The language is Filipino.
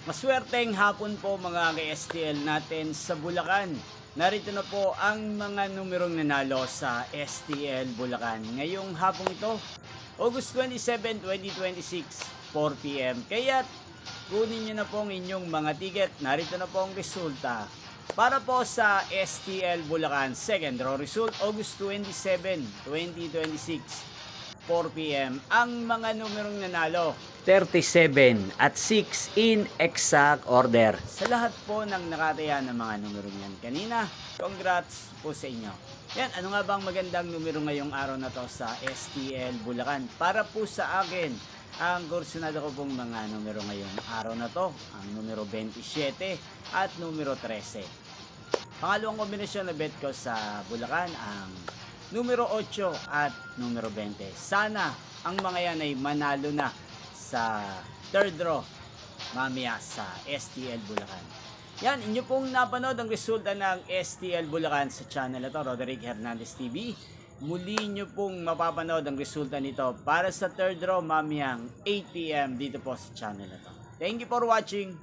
Maswerteng hapon po mga ka-STL natin sa Bulacan. Narito na po ang mga numerong nanalo sa STL Bulacan ngayong hapong ito, August 27, 2026, 4pm. Kaya kunin nyo na po ang inyong mga ticket. Narito na po ang resulta para po sa STL Bulacan second draw result, August 27, 2026, 4pm. Ang mga numerong nanalo, 37 at 6 in exact order. Sa lahat po ng nakataya ng mga numero niyan kanina, congrats po sa inyo. Yan, ano nga bang magandang numero ngayong araw na to sa STL Bulacan? Para po sa akin, ang kursunado ko pong mga numero ngayong araw na to, ang numero 27 at numero 13. Pangalawang kombinasyon na bet ko sa Bulacan, ang numero 8 at numero 20. Sana ang mga yan ay manalo na sa third draw mamaya sa STL Bulacan. Yan, inyo pong napanood ang resulta ng STL Bulacan sa channel na to, Roderick Hernandez TV. Muli nyo pong mapapanood ang resulta nito para sa third draw mamayang 8pm dito po sa channel na to. Thank you for watching.